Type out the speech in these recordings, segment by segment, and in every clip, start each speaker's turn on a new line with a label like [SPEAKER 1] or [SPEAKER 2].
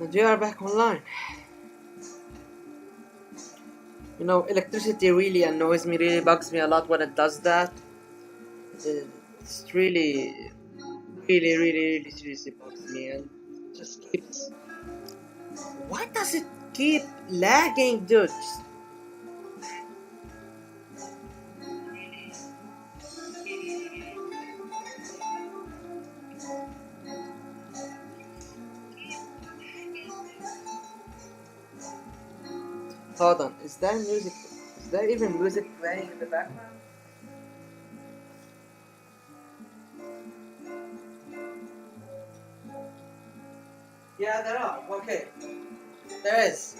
[SPEAKER 1] And we are back online. You know, electricity really annoys me, really bugs me a lot when it does that. It's really seriously bugs me and just keeps. Why does it keep lagging, dude? Hold on, is there music? Is there even music playing in the background? Yeah, there are. Okay, there is.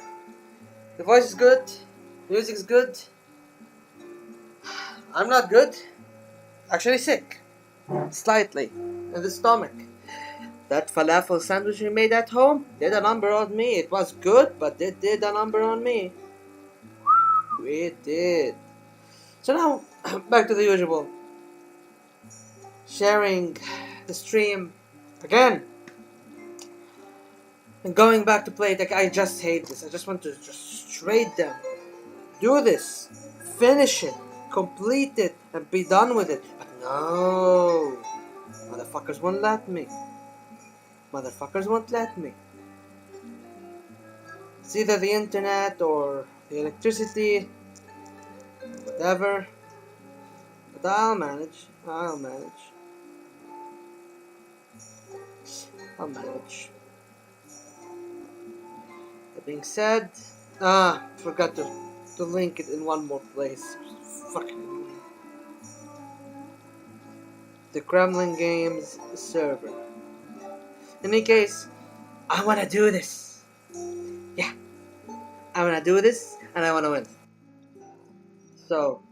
[SPEAKER 1] The voice is good. Music's good. I'm not good. Actually sick. Slightly. In the stomach. That falafel sandwich we made at home did a number on me. It was good, but it did a number on me. It did. So now, back to the usual. Sharing the stream again. And going back to play it, like, I just hate this. I just want to just straight them. Do this. Finish it. Complete it. And be done with it. But no. Motherfuckers won't let me. Motherfuckers won't let me. It's either the internet or the electricity. Whatever. But I'll manage. I'll manage. That being said, forgot to link it in one more place. Fucking the Kremlin Games server. In any case, I wanna do this. Yeah, I wanna do this, and I wanna win. So,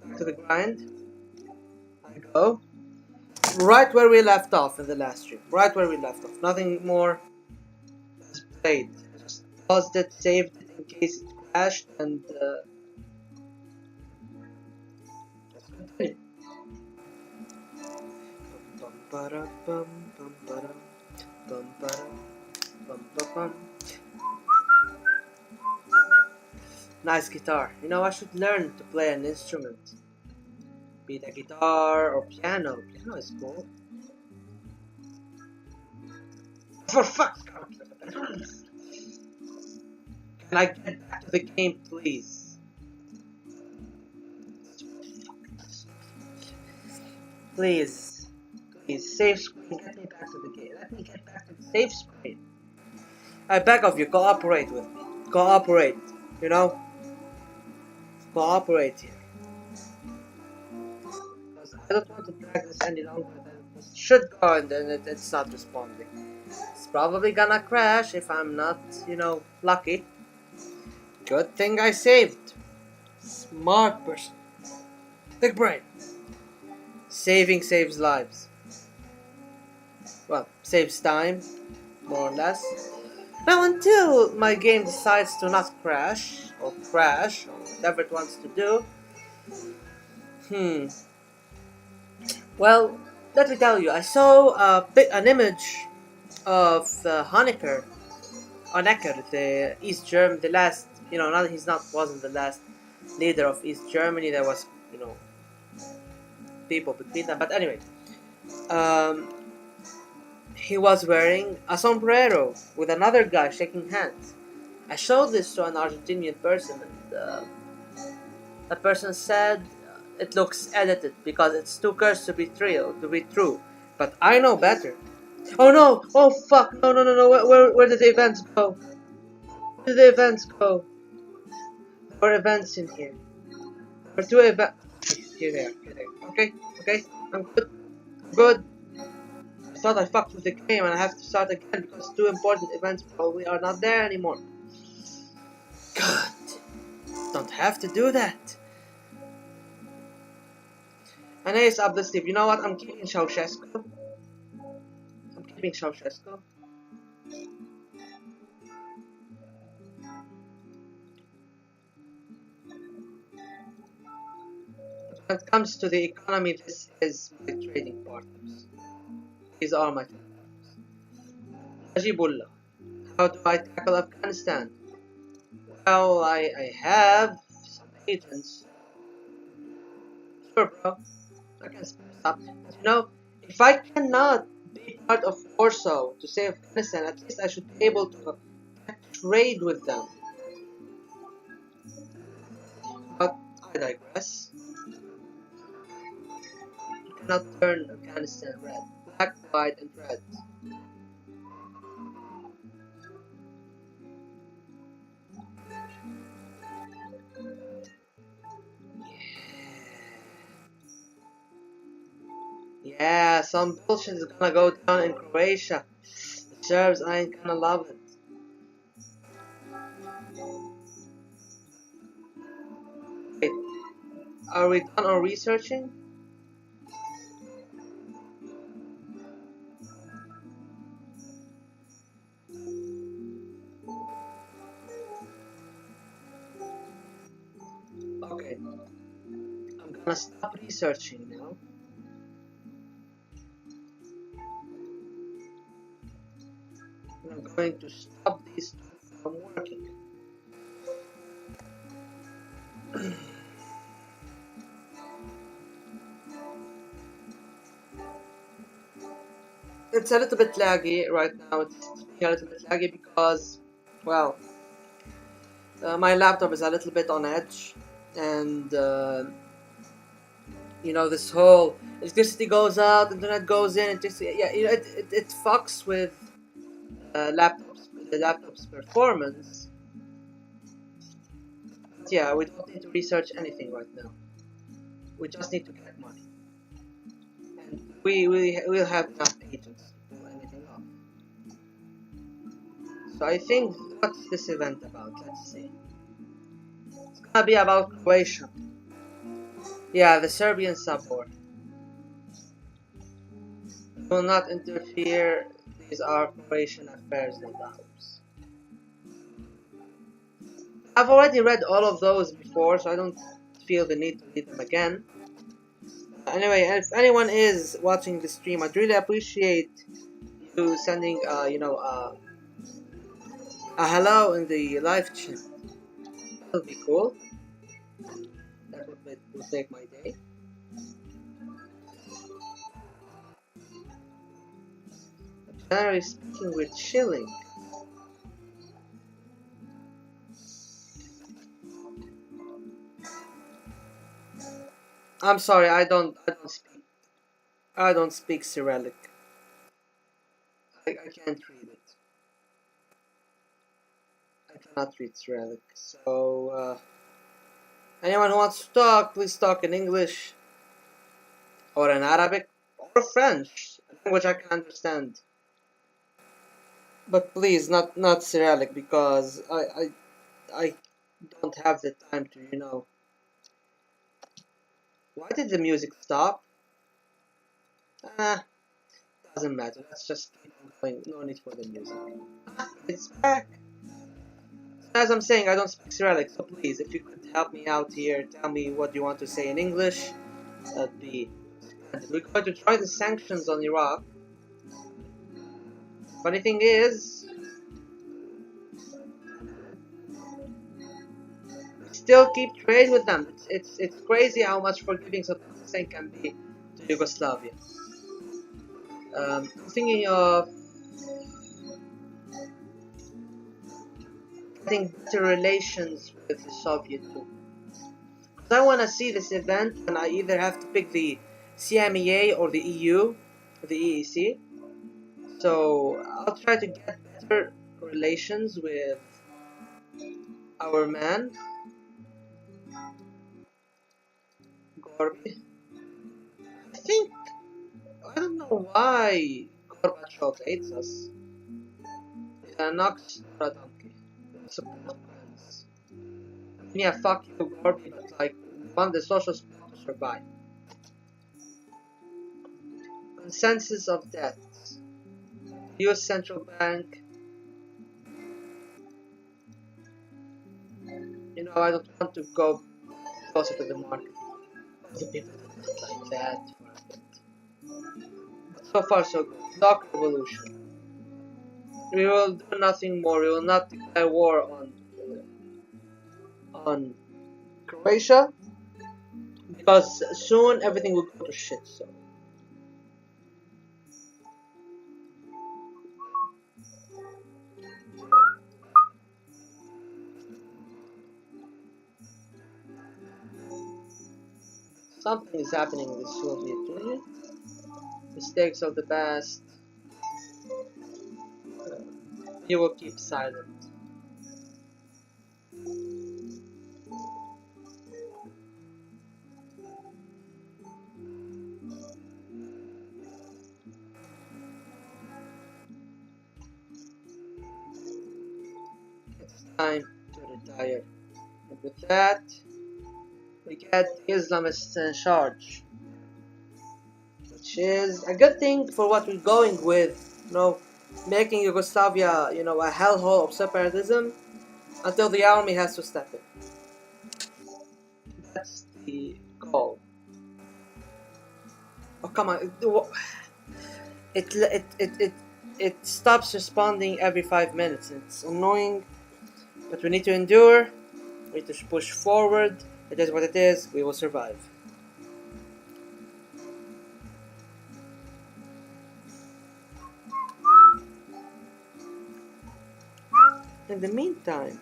[SPEAKER 1] back to the grind. I go right where we left off in the last stream. Right where we left off. Nothing more. Just played. Just paused it, saved it in case it crashed, and let's continue. Nice guitar. You know, I should learn to play an instrument. Be it a guitar or piano. Piano is cool. For fuck's sake. Can I get back to the game, please? Please. Please, save screen. Get me back to the game. Let me get back to the save screen. I beg of you, cooperate with me. Cooperate. You know? Cooperate here. Because I don't want to drag this any longer than it should go, and then it's not responding. It's probably gonna crash if I'm not, you know, lucky. Good thing I saved. Smart person. Big brain. Saving saves lives. Well, saves time, more or less. Now, until my game decides to not crash, or whatever it wants to do. Well, let me tell you, I saw an image of Honecker, the East German, the last, you know, wasn't the last leader of East Germany. There was, you know, people between them. But anyway, he was wearing a sombrero with another guy shaking hands. I showed this to an Argentinian person, and that person said it looks edited because it's too cursed to be true. But I know better. Oh no! Oh fuck! No! Where did the events go? Where did the events go? There were events in here. There were 2 events. Here they are. Okay. I'm good. I thought I fucked with the game and I have to start again because 2 important events probably are not there anymore. God. Don't have to do that. And Ace up the sleeve. You know what? I'm keeping Ceausescu. When it comes to the economy, this is my trading partners. These are my trading partners. Najibullah. How do I tackle Afghanistan? Well, I have some agents. Sure, bro. I can spare up. But you know, if I cannot be part of Warsaw to save Afghanistan, at least I should be able to trade with them. But I digress. You cannot turn Afghanistan red. Black, white, and red. Yeah, some bullshit is gonna go down in Croatia. The Serbs ain't gonna love it. Wait, are we done on researching? Okay, I'm gonna stop researching now. And I'm going to stop these two from working. It's a little bit laggy right now. It's being a little bit laggy because, well, my laptop is a little bit on edge, and you know, this whole electricity goes out, internet goes in, it just, yeah, you know, it fucks with the laptop's performance. But yeah, we don't need to research anything right now. We just need to get money, and we'll have enough agents to pull anything off. So I think, what's this event about? Let's see. It's gonna be about Croatia. Yeah, the Serbian sub-war. Will not interfere. These are Croatian affairs, not ours. I've already read all of those before, so I don't feel the need to read them again. Anyway, if anyone is watching the stream, I'd really appreciate you sending, a hello in the live chat. That would be cool. That would make my day. Generally speaking, we're chilling. I'm sorry, I don't speak Cyrillic. I can't read it. I cannot read Cyrillic. So, anyone who wants to talk, please talk in English or in Arabic or French, a language I can understand. But please, not Cyrillic, because I don't have the time to, you know. Why did the music stop? Ah, doesn't matter. Let's just keep on going. No need for the music. Ah, it's back. As I'm saying, I don't speak Cyrillic, so please, if you could help me out here, tell me what you want to say in English, that'd be splendid. We're going to try the sanctions on Iraq. Funny thing is, we still keep trade with them. It's crazy how much forgiving Saddam Hussein can be to Yugoslavia. I'm thinking of getting better relations with the Soviet too. Because I want to see this event, and I either have to pick the CMEA or the EU, the EEC. So I'll try to get better relations with our man, Gorby. I think, I don't know why Gorbachev hates us. Knocks Radomki. Support friends. Yeah, fuck you, Gorby, but like, we want the social support to survive. Consensus of debts. US Central Bank. You know, I don't want to go closer to the market. The people don't like that for a bit. But so far, so good. Block revolution. We will do nothing more. We will not declare war on Croatia because soon everything will go to shit. So something is happening in the Soviet Union. Mistakes of the past. You will keep silent. It's time to retire. And with that, we get the Islamists in charge, which is a good thing for what we're going with. Making Yugoslavia, a hellhole of separatism until the army has to step in. That's the goal. Oh come on! It stops responding every 5 minutes. It's annoying, but we need to endure. We need to push forward. It is what it is. We will survive. In the meantime,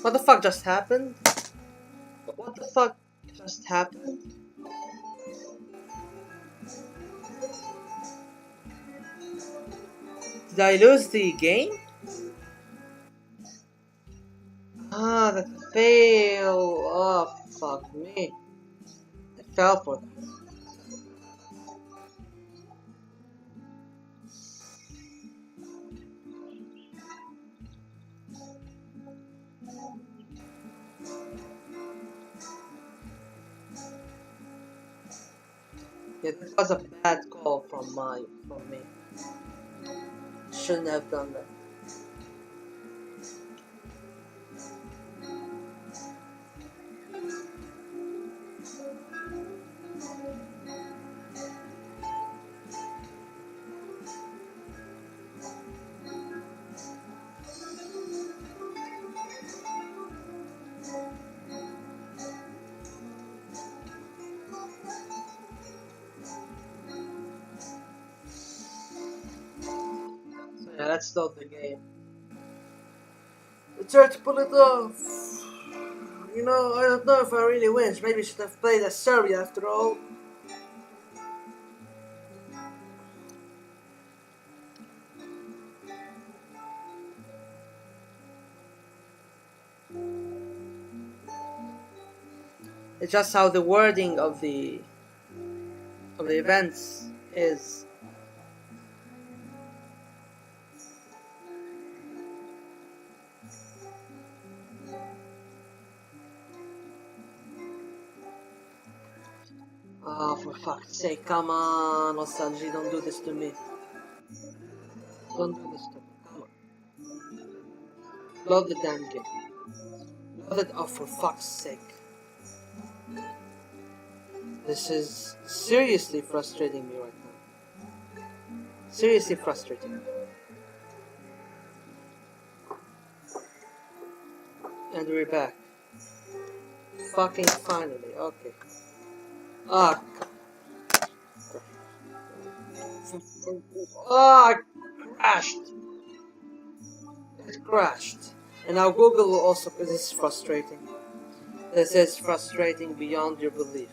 [SPEAKER 1] what the fuck just happened? What the fuck just happened? Did I lose the game? Ah, that fail. Oh, fuck me. I fell for that. It was a bad call from me. Shouldn't have done that. So yeah, let's load the game. I tried to pull it off. I don't know if I really win. Maybe I should have played as Serbia after all. It's just how the wording of the events is. Oh, for fuck's sake, come on, Ostalgie, don't do this to me. Don't do this to me, come on. Load the damn game. Load it, oh, for fuck's sake. This is seriously frustrating me right now. Seriously frustrating me. And we're back. Fucking finally, okay. Ah, I crashed. It crashed. And now Google will also. This is frustrating. This is frustrating beyond your belief.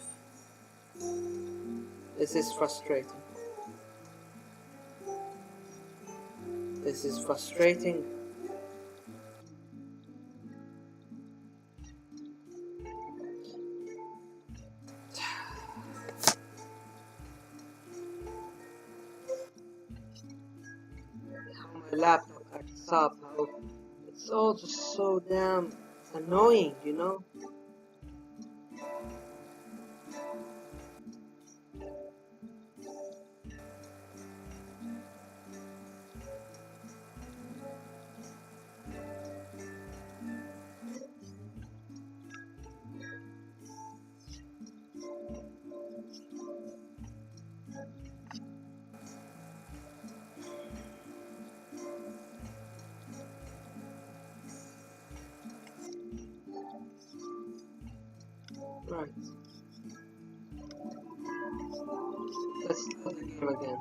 [SPEAKER 1] This is frustrating. This is frustrating. How my laptop acts up. How it's all just so damn annoying, Right. Let's start the game again.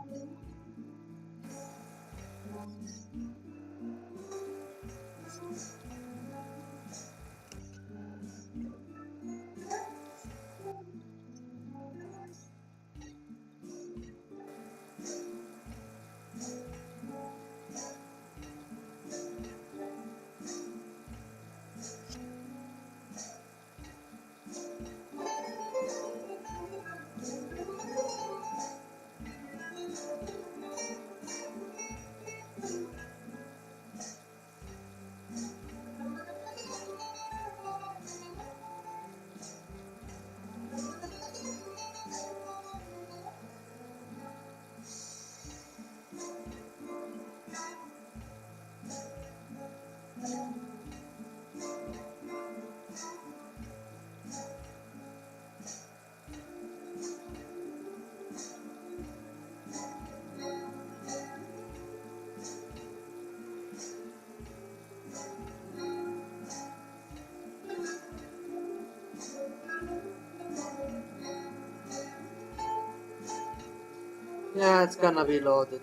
[SPEAKER 1] Yeah, it's gonna be loaded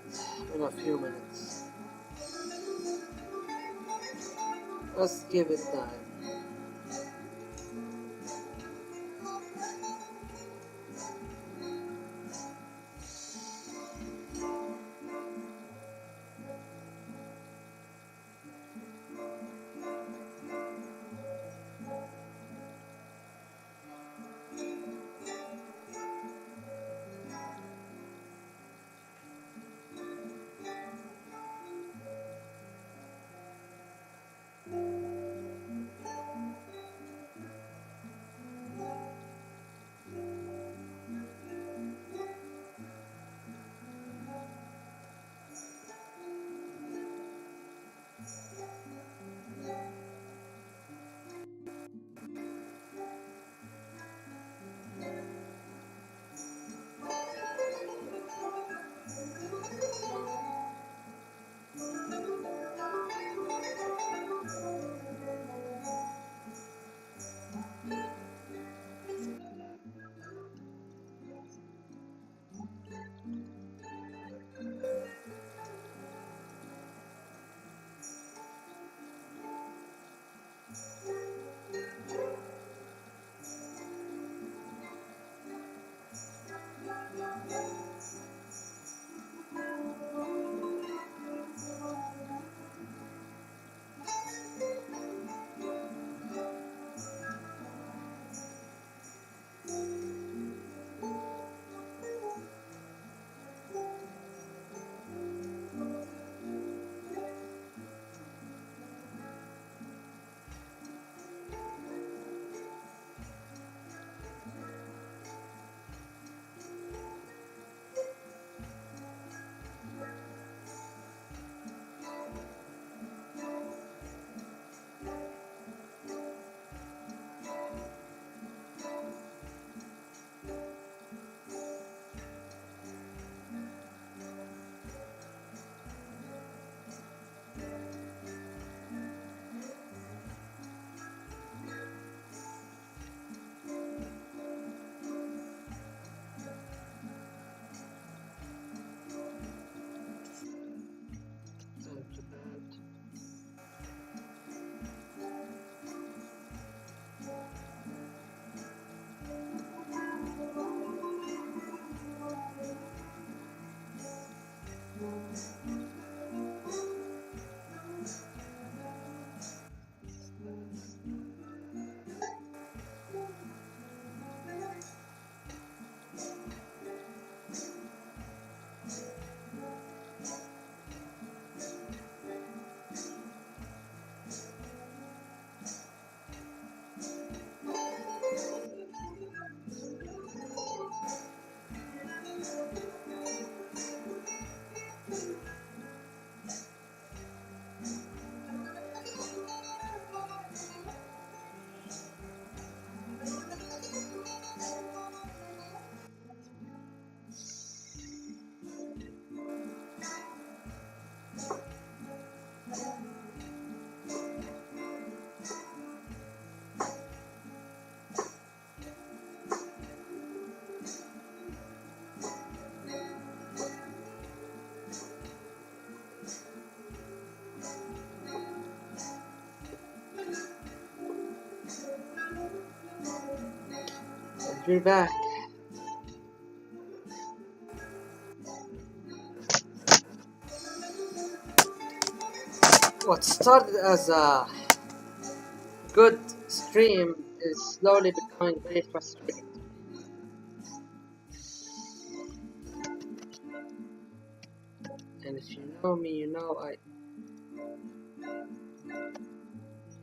[SPEAKER 1] in a few minutes. Let's give it time. And we're back. What started as a good stream is slowly becoming very frustrating. And if you know me, you know I...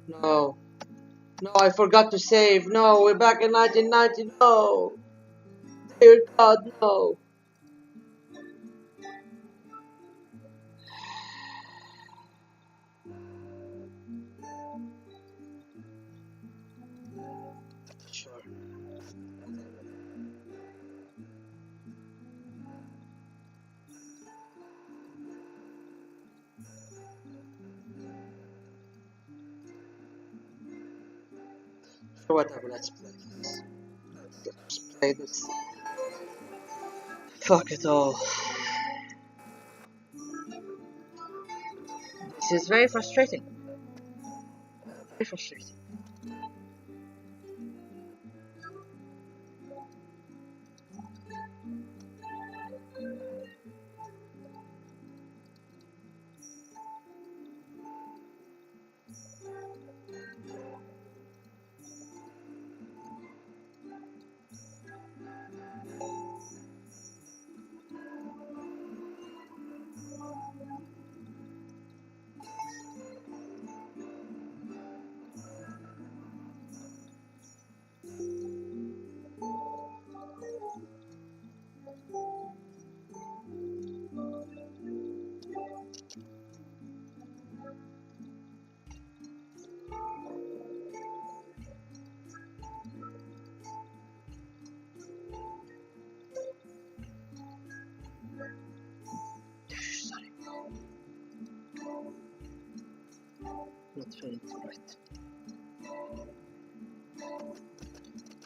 [SPEAKER 1] No. No, I forgot to save. No, we're back in 1990. No. Dear God, no. Sure. Sure, whatever, let's play this. Let's play this. Fuck it all. This is very frustrating. Very frustrating. Sorry. Not feeling too right.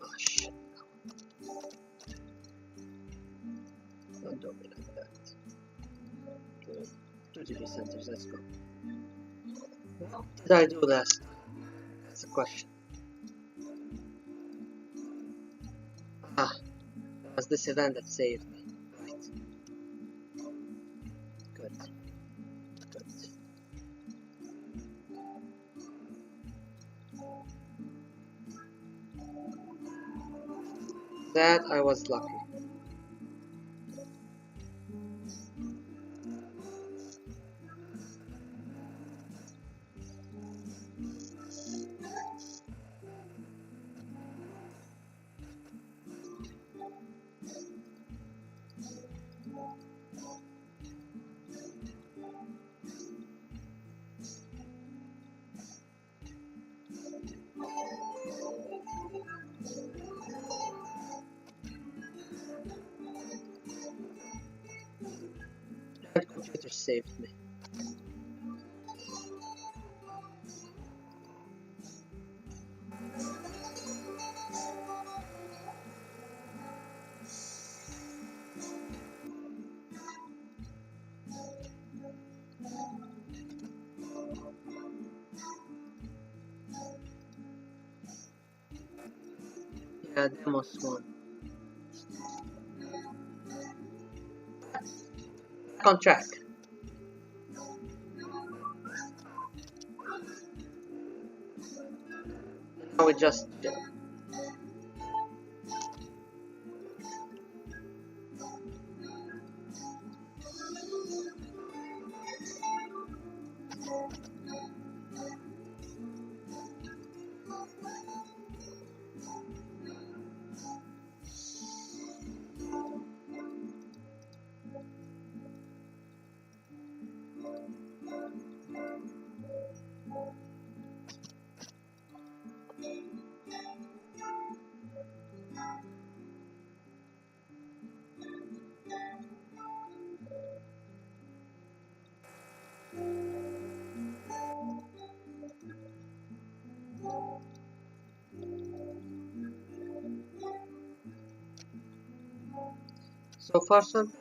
[SPEAKER 1] Oh shit. Don't do me like that. Good. 2 GB centers, let's go. What did I do last time? That's the question. Ah, it was this event that saved me. Right. Good. Good. That I was lucky. That computer saved me. Yeah, demos one. Back on track. Now we just so far so good.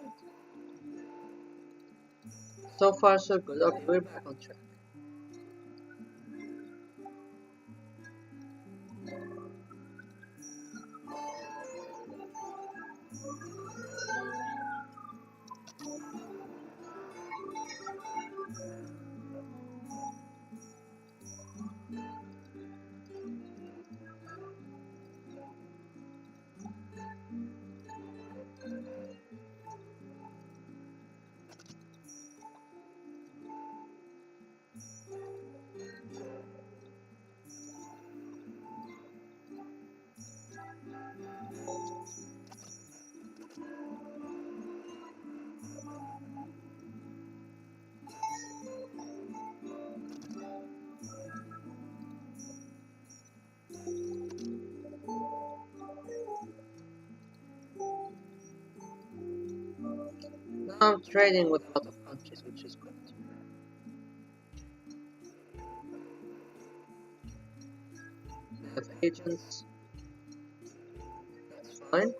[SPEAKER 1] So far so good. Okay, we're back on track. I'm trading with a lot of countries, which is good. We have agents. That's fine.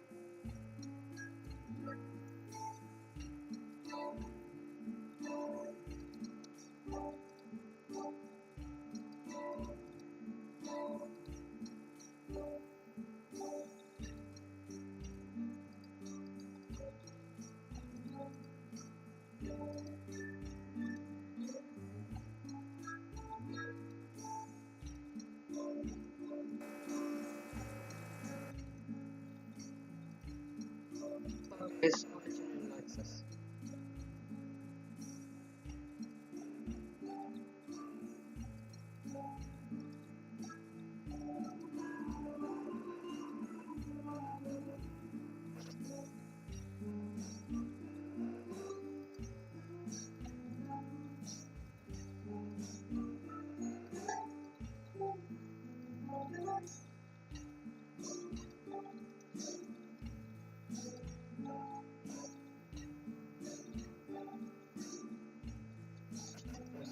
[SPEAKER 1] Okay, so engineering likes us.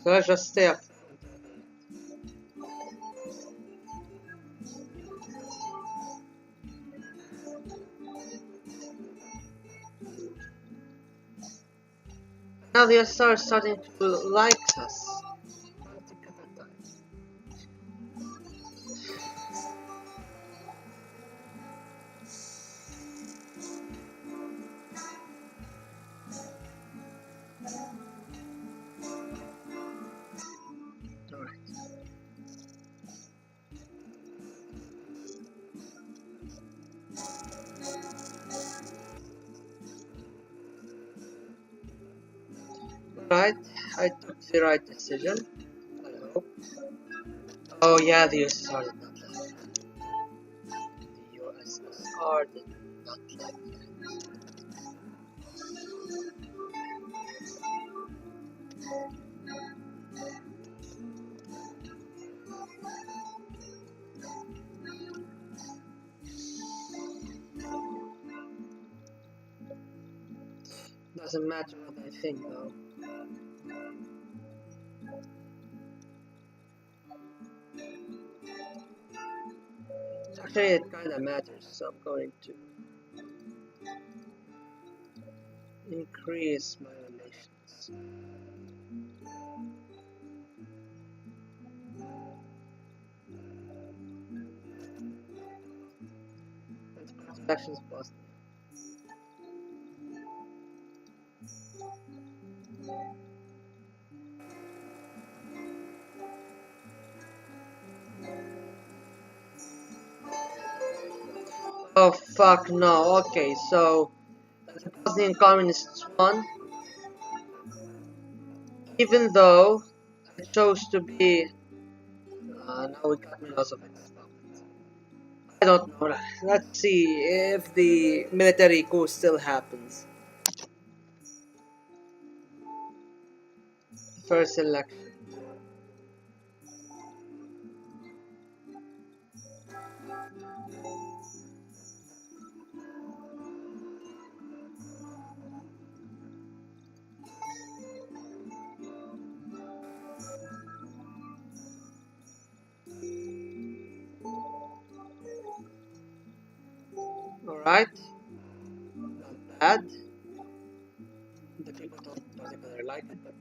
[SPEAKER 1] So let's just stay up. Now the SR is starting to like us. Alright. Right, I took the right decision. I hope. Oh yeah, the USSR did not like that. The USSR did not like that. Doesn't matter what I think though. Actually, it kinda matters, so I'm going to increase my relations. And actions positive. Oh fuck no, okay, so the Bosnian communists won, even though I chose to be, now we got me lots of expo. I don't know, let's see if the military coup still happens. First election. Alright, not bad. The people don't particularly like it, but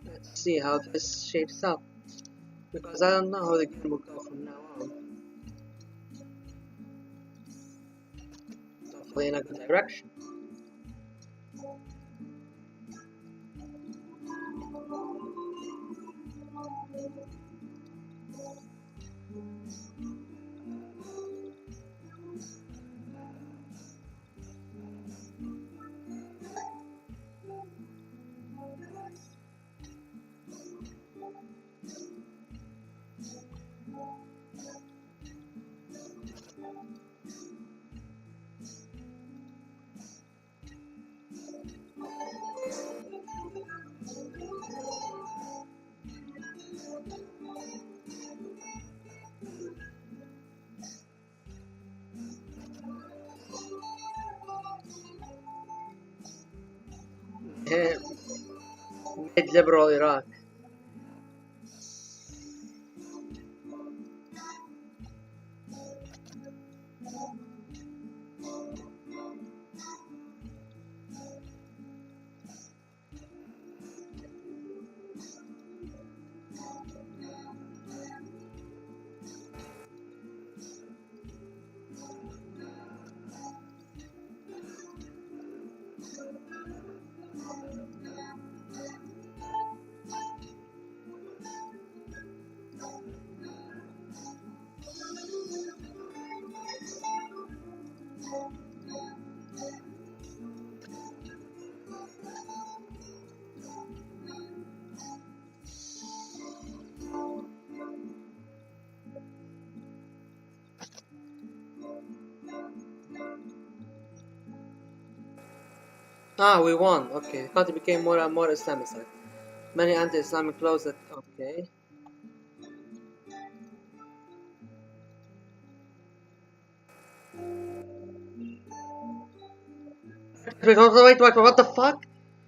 [SPEAKER 1] let's see how this shapes up. Because I don't know how the game will go from now on. Hopefully in a good direction. Made liberal Iraq. Ah, we won. Okay, the country became more and more Islamicized. Many anti-Islamic laws that. Okay. Wait, what the fuck?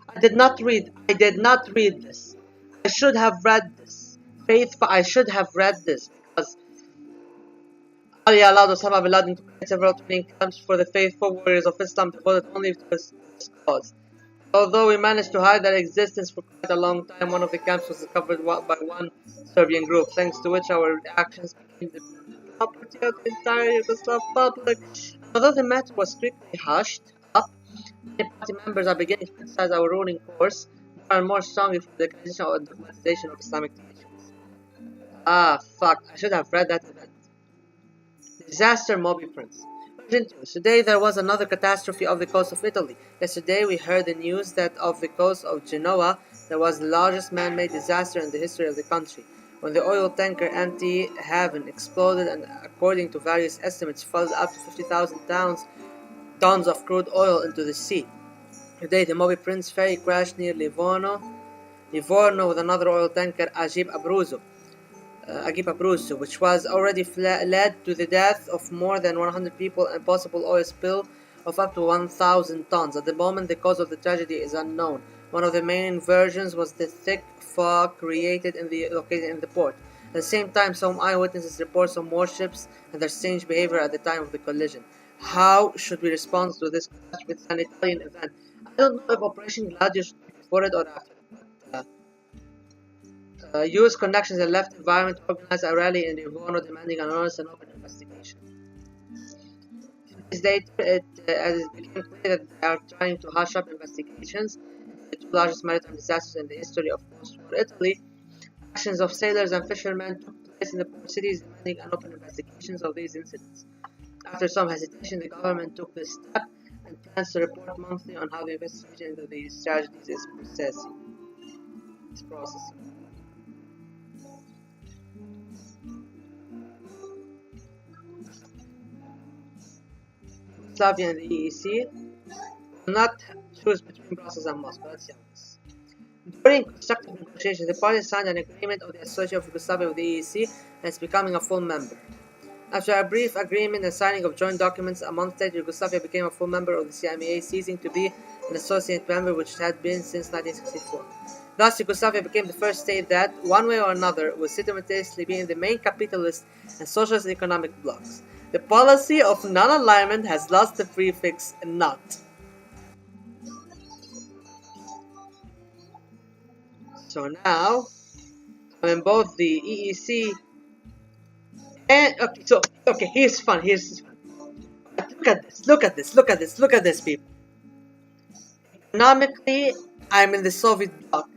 [SPEAKER 1] I did not read. I did not read this. I should have read this. I should have read this because Ali allowed Osama bin Laden to create several training camps for the faithful warriors of Islam devoted only to his cause. Although we managed to hide their existence for quite a long time, one of the camps was discovered by one Serbian group, thanks to which our actions became the property of the entire Yugoslav public. Although the matter was quickly hushed up, many party members are beginning to criticize our ruling course more and more strongly for the organization or dogmatization of Islamic teachings. Ah, fuck, I should have read that event. Disaster Moby Prince. Today there was another catastrophe off the coast of Italy. Yesterday we heard the news that off the coast of Genoa there was the largest man-made disaster in the history of the country, when the oil tanker Anti Haven exploded and, according to various estimates, filled up to 50,000 tons of crude oil into the sea. Today the Moby Prince ferry crashed near Livorno with another oil tanker, Agip Abruzzo, which was already led to the death of more than 100 people and possible oil spill of up to 1,000 tons. At the moment, the cause of the tragedy is unknown. One of the main versions was the thick fog located in the port. At the same time, some eyewitnesses report some warships and their strange behavior at the time of the collision. How should we respond to this crash with an Italian event? I don't know if Operation Gladio should be before it or after. U.S. connections and left environment organized a rally in Livorno demanding an honest and open investigation. Days later, as it became clear that they are trying to hush up investigations into the two largest maritime disasters in the history of post-war Italy, actions of sailors and fishermen took place in the port cities demanding an open investigations of these incidents. After some hesitation, the government took this step and plans to report monthly on how the investigation into these tragedies is processing. Yugoslavia and the EEC will not choose between Brussels and Moscow. Let's see how this. During constructive negotiations, the parties signed an agreement of the association of Yugoslavia with the EEC and is becoming a full member. After a brief agreement and signing of joint documents, a month later, Yugoslavia became a full member of the CMEA, ceasing to be an associate member, which it had been since 1964. Thus, Yugoslavia became the first state that, one way or another, will simultaneously be in the main capitalist and socialist economic blocs. The policy of non-alignment has lost the prefix "not". So now, I'm in both the EEC and here's fun. Look at this, people. Economically, I'm in the Soviet bloc.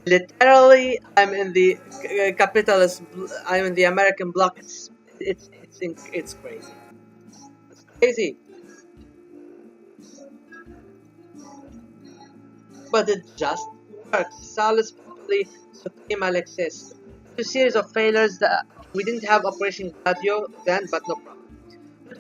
[SPEAKER 1] Literally, I'm in the capitalist. I'm in the American bloc. It's crazy. It's crazy. But it just works. Salus properly Supreme Alexis. A series of failures that we didn't have Operation Gladio then, but no problem.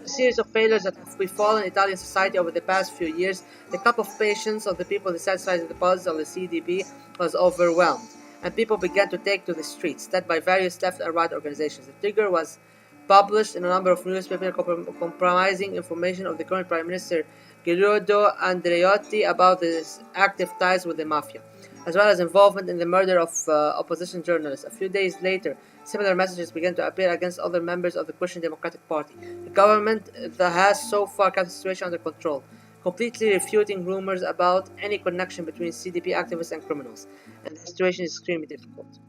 [SPEAKER 1] A series of failures that have befallen Italian society over the past few years, the cup of patience of the people dissatisfied with the policies of the CDP was overwhelmed. and people began to take to the streets, led by various left and right organizations. The trigger was published in a number of newspapers compromising information of the current Prime Minister Giorgio Andreotti about his active ties with the mafia, as well as involvement in the murder of opposition journalists. A few days later, similar messages began to appear against other members of the Christian Democratic Party. The government that has so far kept the situation under control, completely refuting rumors about any connection between CDP activists and criminals, and the situation is extremely difficult.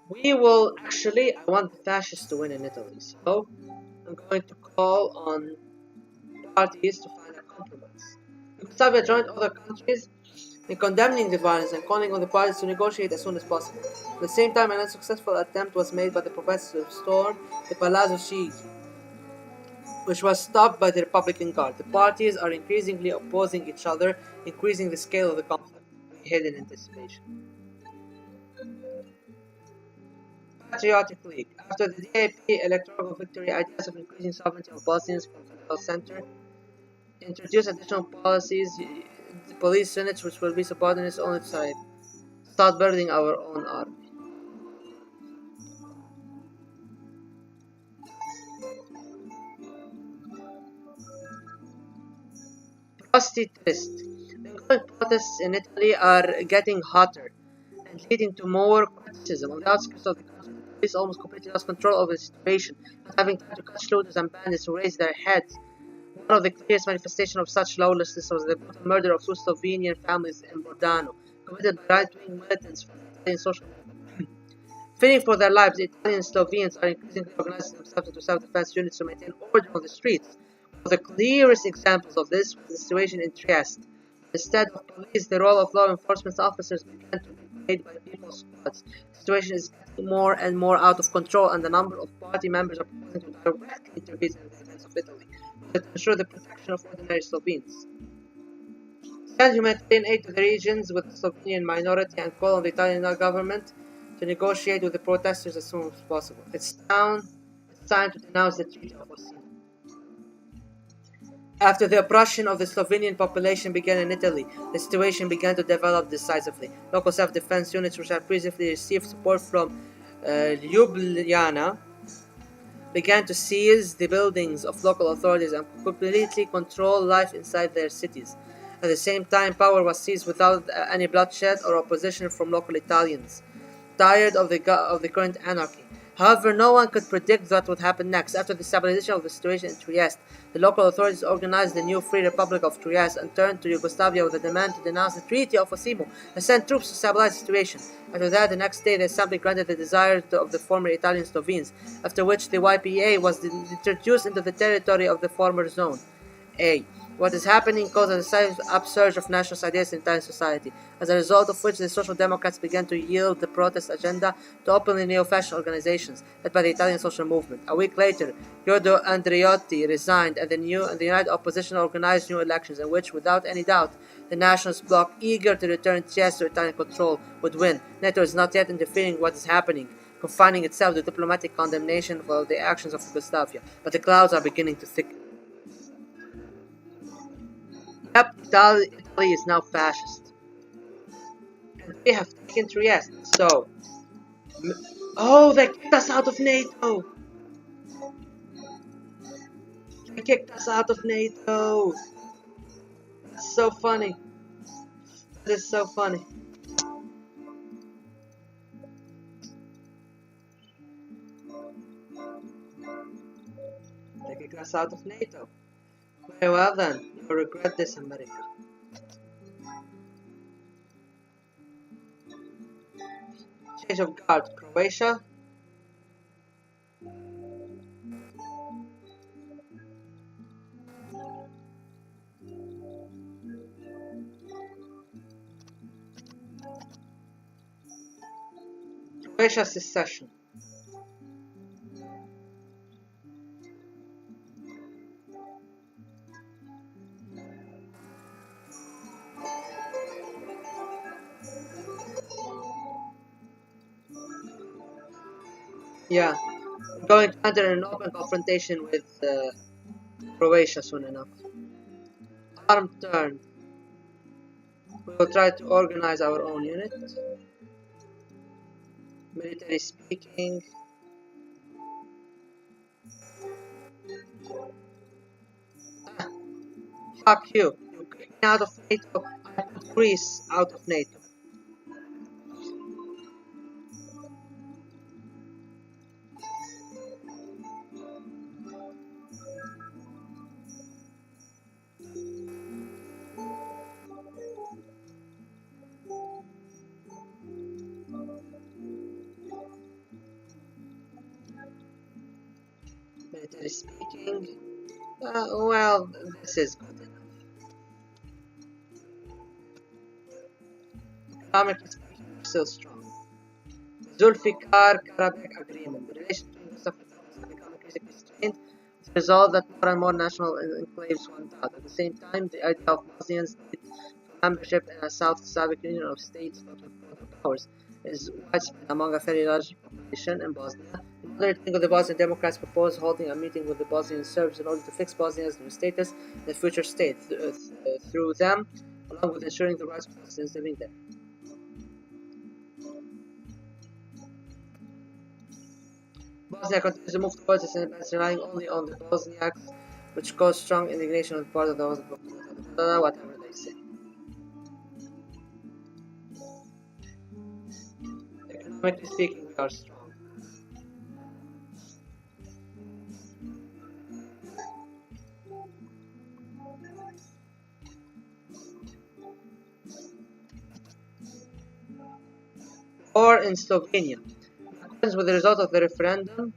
[SPEAKER 1] I want the fascists to win in Italy, so I'm going to call on parties to find a compromise. Yugoslavia joined other countries in condemning the violence and calling on the parties to negotiate as soon as possible. At the same time, an unsuccessful attempt was made by the professors to storm the Palazzo Chigi, which was stopped by the Republican Guard. The parties are increasingly opposing each other, increasing the scale of the conflict. Hidden anticipation. Patriotic League. After the DAP electoral victory, ideas of increasing sovereignty of Bosnians from the federal center introduce additional policies, the police units which will be subordinates only to Sarajevo. Start building our own army. Frosty twist. The ongoing protests in Italy are getting hotter and leading to more criticism. On the outskirts of the country, the police almost completely lost control over the situation, not having time to catch looters and bandits who raised their heads. One of the clearest manifestations of such lawlessness was the brutal murder of two Slovenian families in Bordano, committed by right-wing militants from the Italian social movement. Fearing for their lives, the Italian Slovenes are increasingly organizing themselves into self-defense units to maintain order on the streets. One of the clearest examples of this was the situation in Trieste. Instead of police, the role of law enforcement officers began to be played by people's squads. The situation is getting more and more out of control, and the number of party members are proposing to directly intervene in the defense of Italy to ensure the protection of ordinary Slovenes. Send humanitarian aid to the regions with the Slovenian minority and call on the Italian government to negotiate with the protesters as soon as possible. It's time to denounce the Treaty of Ostalgie. After the oppression of the Slovenian population began in Italy, the situation began to develop decisively. Local self-defense units, which had previously received support from Ljubljana, began to seize the buildings of local authorities and completely control life inside their cities. At the same time, power was seized without any bloodshed or opposition from local Italians, tired of the current anarchy. However, no one could predict what would happen next. After the stabilization of the situation in Trieste, the local authorities organized the new Free Republic of Trieste and turned to Yugoslavia with a demand to denounce the Treaty of Osimo and send troops to stabilize the situation. After that, the next day, the assembly granted the desires of the former Italian Slovenes, after which the YPA was introduced into the territory of the former zone A. What is happening caused a decisive upsurge of nationalist ideas in Italian society, as a result of which the Social Democrats began to yield the protest agenda to openly neo-fascist organizations led by the Italian social movement. A week later, Giorgio Andreotti resigned, and the United Opposition organized new elections in which, without any doubt, the nationalist bloc, eager to return Trieste to Italian control, would win. NATO is not yet interfering in what is happening, confining itself to diplomatic condemnation for the actions of Yugoslavia, but the clouds are beginning to thicken. Yep, Italy is now fascist. And they have taken Trieste, so... Oh, they kicked us out of NATO! They kicked us out of NATO! That's so funny. That is so funny. They kicked us out of NATO. Very well then, you'll regret this, America. Change of guard, Croatia. Croatia secession. Yeah, we're going to enter an open confrontation with Croatia soon enough. Armed turn. We will try to organize our own unit. Military speaking. Ah, fuck you. You kicked me out of NATO. I put Greece out of NATO. Military speaking. Well, this is good enough. Economically speaking, we're still strong. Zulfikar Karabakh Agreement. The relations between the South have become increasingly strained, with the result that more and more national enclaves want out. At the same time, the idea of Bosnians' need for membership in a South Slavic Union of states but with border powers is widespread among a very large population in Bosnia. In order to think the Bosnian Democrats propose holding a meeting with the Bosnian Serbs in order to fix Bosnia's new status in the future state through them, along with ensuring the rights of Bosnians living there. Bosnia continues to move towards its independence, relying only on the Bosniaks, which caused strong indignation on the part of those whatever they say. Economically speaking, we are strong. Or in Slovenia. In accordance with the result of the referendum,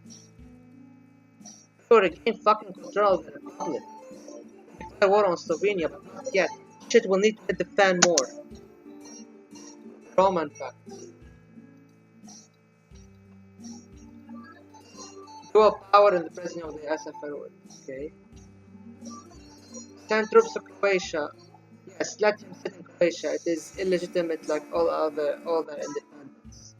[SPEAKER 1] we will regain fucking control of the republic. Declare war on Slovenia, but not yet. Shit will need to hit the fan more. Roman fact. Dual power in the president of the SFR. Okay. Send troops to Croatia. Yes, let him sit in Croatia. It is illegitimate like all their independence.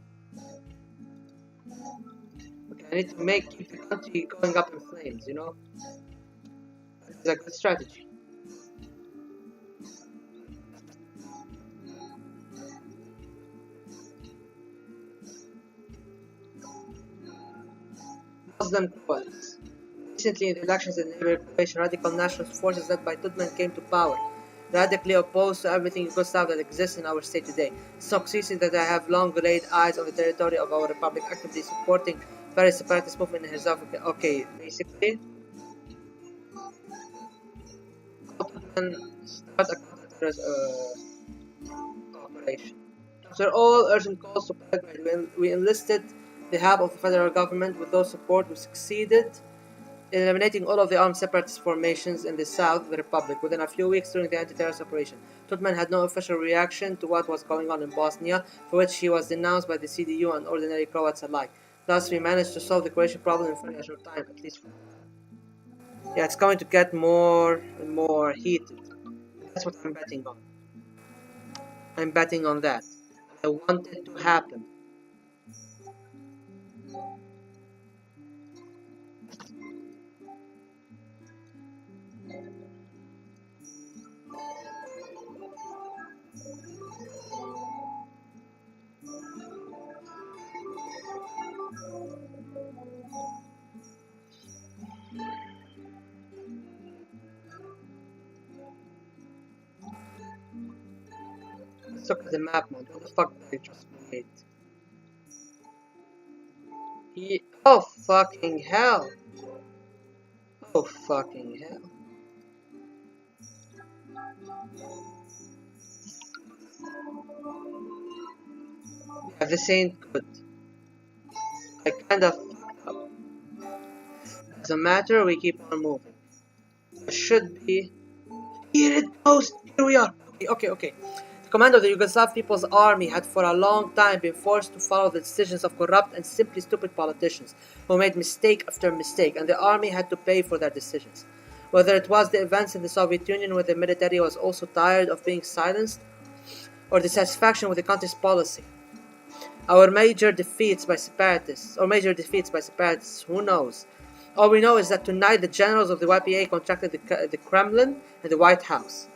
[SPEAKER 1] Okay, I need to keep the country going up in flames, you know? It's a good strategy. Muslim quotes. Recently, in the elections in neighboring Croatia, radical nationalist forces led by Tudman came to power, radically opposed to everything Yugoslavia that exists in our state today. So consistent that I have long laid eyes on the territory of our republic, actively supporting various separatist movements in Herzegovina. Okay, basically, Tudman start a counter-terrorist operation. After all urgent calls to Belgrade, we enlisted the help of the federal government. With those support, we succeeded in eliminating all of the armed separatist formations in the south of the republic within a few weeks during the anti-terrorist operation. Tudman had no official reaction to what was going on in Bosnia, for which he was denounced by the CDU and ordinary Croats alike. Thus, we managed to solve the Croatian problem in very short time, at least for now. Yeah, it's going to get more and more heated. That's what I'm betting on. I'm betting on that. I want it to happen. Let's look at the map, man. What the fuck did I just made? Oh fucking hell! Oh fucking hell! Yeah, this ain't good. I kind of fucked up. Doesn't matter. We keep on moving. It should be. Here it goes. Here we are. Okay. The command of the Yugoslav People's Army had for a long time been forced to follow the decisions of corrupt and simply stupid politicians who made mistake after mistake, and the army had to pay for their decisions. Whether it was the events in the Soviet Union where the military was also tired of being silenced, or dissatisfaction with the country's policy. Our major defeats by separatists, who knows? All we know is that tonight the generals of the YPA contracted the Kremlin and the White House.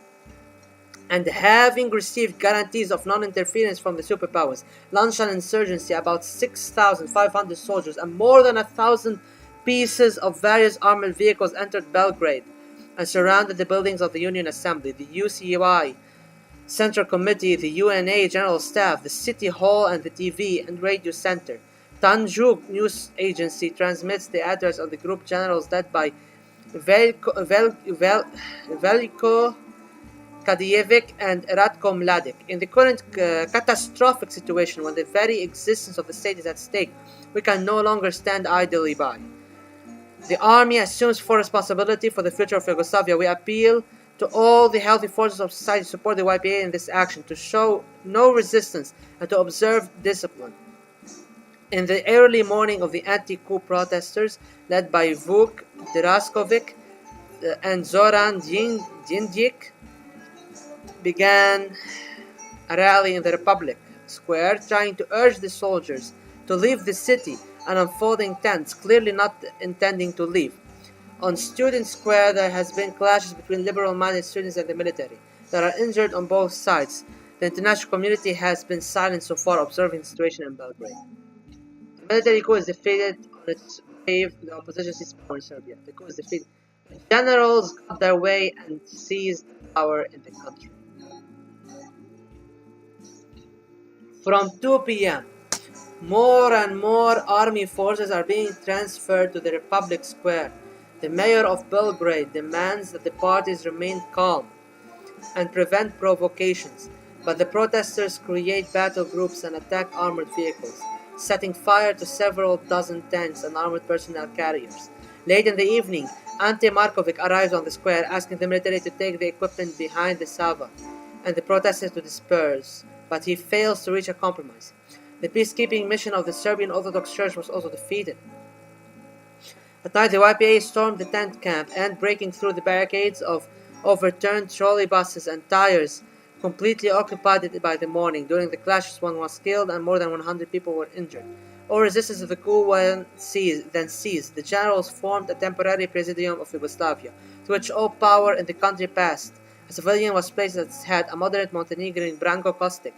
[SPEAKER 1] and having received guarantees of non-interference from the superpowers, launched an insurgency. About 6,500 soldiers and more than 1,000 pieces of various armored vehicles entered Belgrade and surrounded the buildings of the Union Assembly, the UCY Central Committee, the UNA General Staff, the City Hall, and the TV and Radio Center. Tanjug News Agency transmits the address of the group generals led by Veliko Kadijevic and Ratko Mladic. In the current catastrophic situation, when the very existence of the state is at stake, we can no longer stand idly by. The army assumes full responsibility for the future of Yugoslavia. We appeal to all the healthy forces of society to support the YPA in this action, to show no resistance and to observe discipline. In the early morning of the anti-coup protesters, led by Vuk Draskovic and Zoran Djindjic, began a rally in the Republic Square, trying to urge the soldiers to leave the city and unfolding tents, clearly not intending to leave. On Student Square, there has been clashes between liberal-minded students and the military. There are injured on both sides. The international community has been silent so far, observing the situation in Belgrade. The military coup is defeated on its way. The opposition seized power in Serbia. The coup is defeated. The generals got their way and seized power in the country. From 2 p.m., more and more army forces are being transferred to the Republic Square. The mayor of Belgrade demands that the parties remain calm and prevent provocations, but the protesters create battle groups and attack armored vehicles, setting fire to several dozen tanks and armored personnel carriers. Late in the evening, Ante Markovic arrives on the square, asking the military to take the equipment behind the Sava and the protesters to disperse, but he fails to reach a compromise. The peacekeeping mission of the Serbian Orthodox Church was also defeated. At night, the YPA stormed the tent camp and, breaking through the barricades of overturned trolley buses and tires, completely occupied it by the morning. During the clashes, one was killed and more than 100 people were injured. All resistance to the coup then ceased. The generals formed a temporary presidium of Yugoslavia, to which all power in the country passed. A civilian was placed at its head, a moderate Montenegrin, Branko Kostic,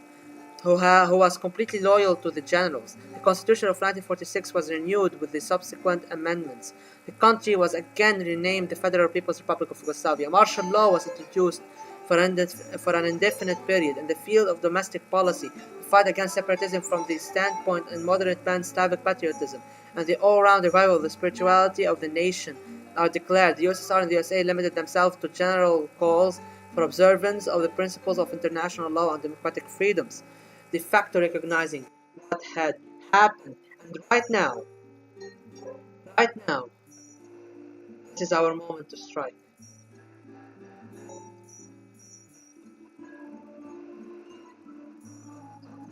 [SPEAKER 1] who was completely loyal to the generals. The Constitution of 1946 was renewed with the subsequent amendments. The country was again renamed the Federal People's Republic of Yugoslavia. Martial law was introduced for an indefinite period. In the field of domestic policy, the fight against separatism from the standpoint and moderate pan-Slavic patriotism and the all-round revival of the spirituality of the nation are declared. The USSR and the USA limited themselves to general calls for observance of the principles of international law and democratic freedoms, de facto recognizing what had happened. And right now, this is our moment to strike.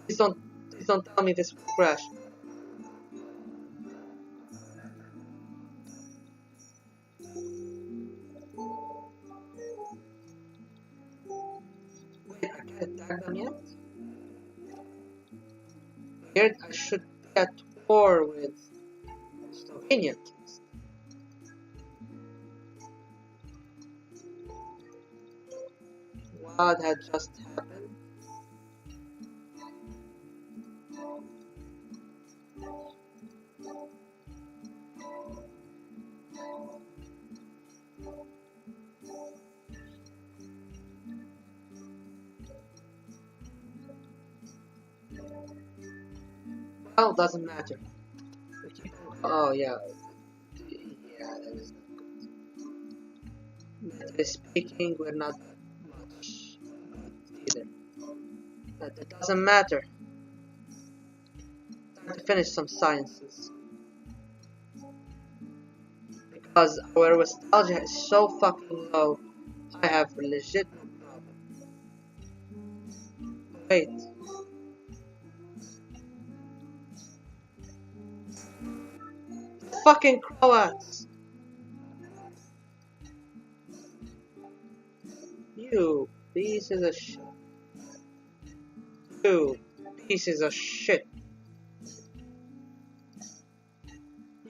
[SPEAKER 1] Please don't tell me this will crash. Wait, I can't attack them yet? Weird, I should be at war with Slovenia at least. What had just happened? Well, doesn't matter. Oh yeah, that is not good. Mentally speaking, we're not that much good either. But it doesn't matter. Time to finish some sciences. Because our nostalgia is so fucking low, I have legit no problem. Wait. Fucking Croats! You pieces of shit. You pieces of shit.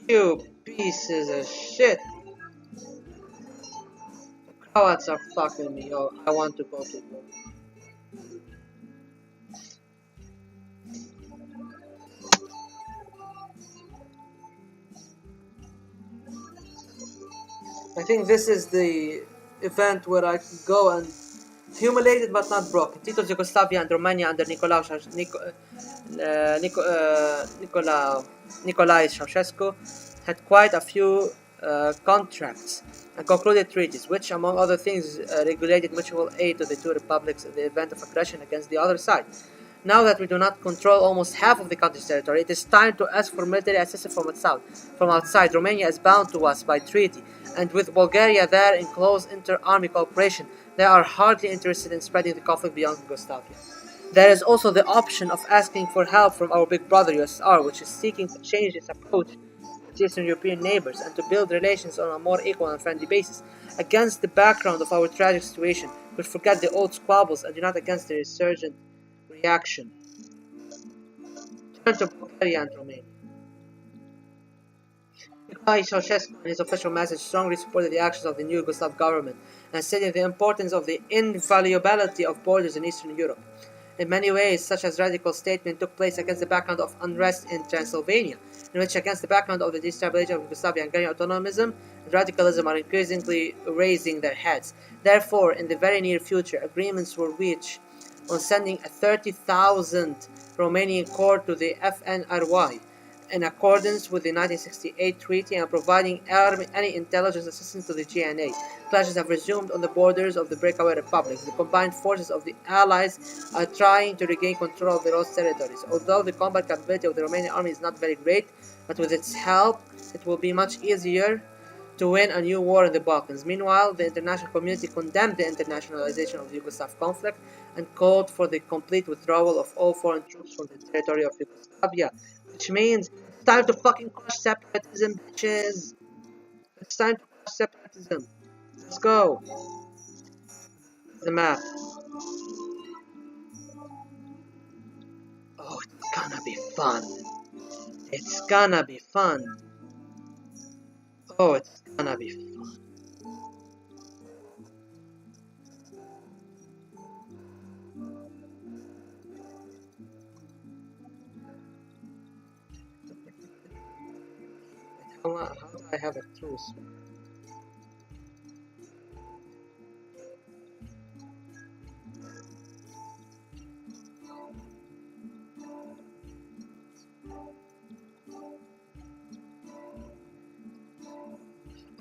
[SPEAKER 1] You pieces of shit. The Croats are fucking me. Oh, I want to go to war. I think this is the event where I could go and humiliated but not broken. Tito's Yugoslavia and Romania under Nicolae Ceausescu had quite a few contracts and concluded treaties, which, among other things, regulated mutual aid to the two republics in the event of aggression against the other side. Now that we do not control almost half of the country's territory, it is time to ask for military assistance from outside. Romania is bound to us by treaty, and with Bulgaria there in close inter-army cooperation, they are hardly interested in spreading the conflict beyond Yugoslavia. There is also the option of asking for help from our big brother USSR, which is seeking to change its approach to its Eastern European neighbors and to build relations on a more equal and friendly basis. Against the background of our tragic situation, we forget the old squabbles and unite against the resurgent reaction. Turn to Bulgaria and Romania. Nicolae Ceausescu, in his official message, strongly supported the actions of the new Yugoslav government and stated the importance of the invaluability of borders in Eastern Europe. In many ways, such as radical statement took place against the background of unrest in Transylvania, in which, against the background of the destabilization of Yugoslavia and Hungarian autonomism, radicalism are increasingly raising their heads. Therefore, in the very near future, agreements were reached on sending a 30,000 Romanian corps to the FNRY, in accordance with the 1968 treaty, and providing any intelligence assistance to the GNA. Clashes have resumed on the borders of the breakaway republics. The combined forces of the Allies are trying to regain control of their lost territories. Although the combat capability of the Romanian army is not very great, but with its help, it will be much easier to win a new war in the Balkans. Meanwhile, the international community condemned the internationalization of the Yugoslav conflict and called for the complete withdrawal of all foreign troops from the territory of Yugoslavia, which means it's time to fucking crush separatism, bitches. It's time to crush separatism. Let's go. The map. Oh, it's gonna be fun. It's gonna be fun. Oh, it's gonna be fun. How do I have a truce?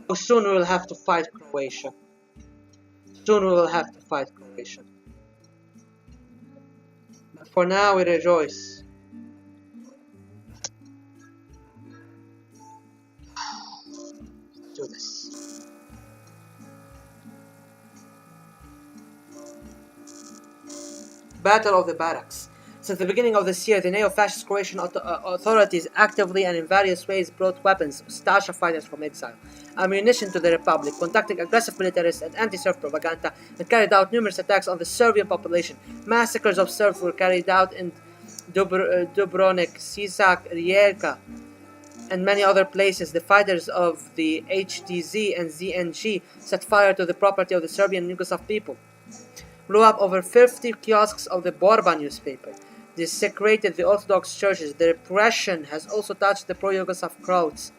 [SPEAKER 1] Oh, soon we will have to fight Croatia. Soon we will have to fight Croatia. But for now, we rejoice. Let's do this. Battle of the Barracks. Since the beginning of this year, the neo-fascist Croatian authorities actively and in various ways brought weapons, Stasha fighters from exile, ammunition to the Republic, conducting aggressive militarist and anti-Serb propaganda, and carried out numerous attacks on the Serbian population. Massacres of Serbs were carried out in Dubrovnik, Sisak, Rijeka, and many other places. The fighters of the HDZ and ZNG set fire to the property of the Serbian and Yugoslav people, blew up over 50 kiosks of the Borba newspaper, desecrated the Orthodox churches. The repression has also touched the pro-Yugoslav Croats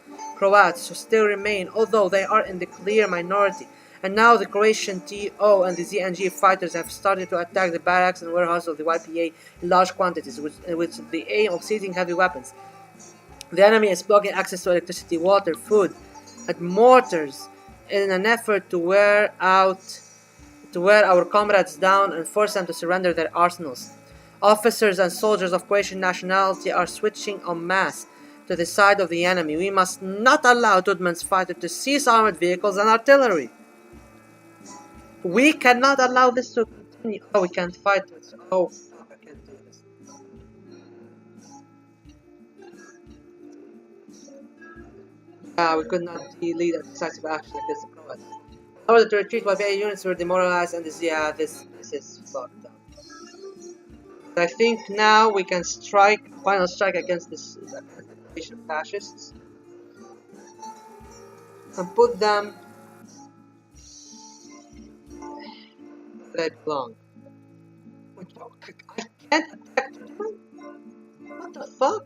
[SPEAKER 1] who still remain, although they are in the clear minority. And now the Croatian TO and the ZNG fighters have started to attack the barracks and warehouses of the YPA in large quantities, with the aim of seizing heavy weapons. The enemy is blocking access to electricity, water, food, and mortars in an effort to wear our comrades down and force them to surrender their arsenals. Officers and soldiers of Croatian nationality are switching en masse to the side of the enemy. We must not allow Tudman's fighters to seize armored vehicles and artillery. We cannot allow this to continue. Oh, we can't fight it. Oh, fuck, I can't do this. We could not lead a decisive action against the Croats. In order to retreat, YPA units were demoralized, and this is fucked up. I think now we can final strike against this Croatian fascists, and put them where they belong. I can't attack them? What the fuck?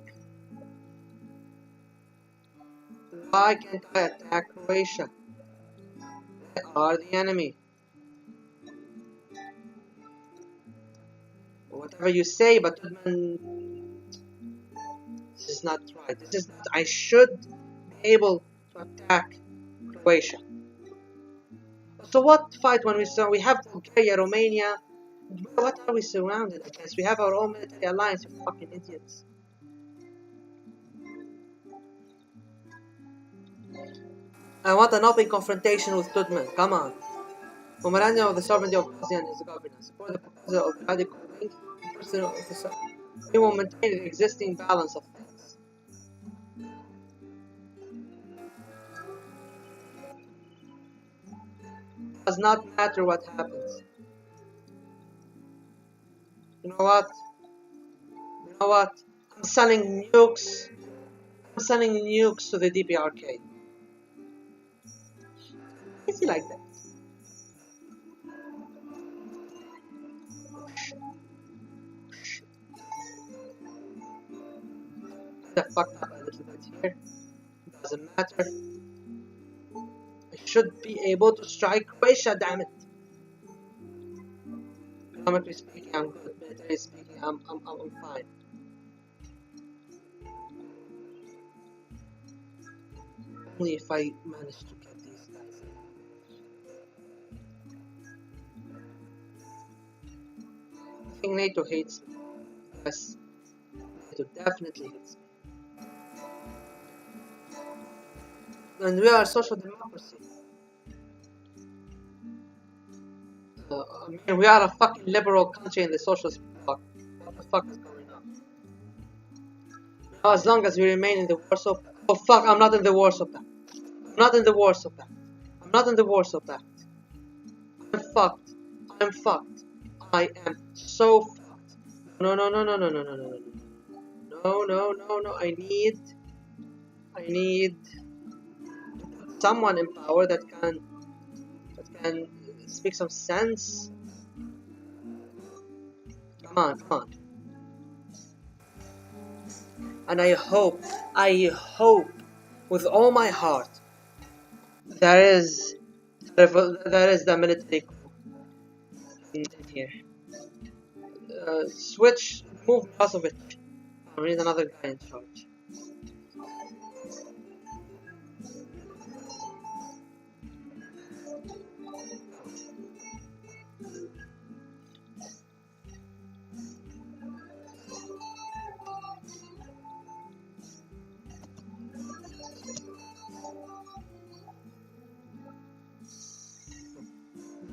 [SPEAKER 1] Why can't I attack Croatia? They are the enemy. Whatever you say, but Tudman, this is not right. This is not. I should be able to attack Croatia. So what fight when we have Bulgaria, Romania? What are we surrounded against? We have our own military alliance, you fucking idiots. I want an open confrontation with Tutman. Come on. Memorandum of the sovereignty of Bosnia and Herzegovina. Support the proposal of the radical wing. We will maintain the existing balance of things. It does not matter what happens. You know what? You know what? I'm sending nukes. I'm sending nukes to the DPRK. Is he like that? I fucked up a little bit here. Doesn't matter. I should be able to strike Croatia, damn it. Economically speaking, I'm good. Military speaking, I'm fine. Only if I manage to get these guys. I think NATO hates me. Yes, NATO definitely hates me. And we are a social democracy. I mean, we are a fucking liberal country in the socialist bloc. What the fuck is going on? Now, as long as we remain in the Warsaw Pact. Oh fuck, I'm not in the Warsaw Pact. I'm not in the Warsaw Pact. I'm not in the Warsaw Pact. I'm fucked. I'm fucked. I am so fucked. No, no, no, no, no, no, no, no, no. No, no, no, no. I need someone in power that can speak some sense. Come on, come on. And I hope with all my heart there is the military coup in here. Switch, move Milosevic. We need another guy in charge.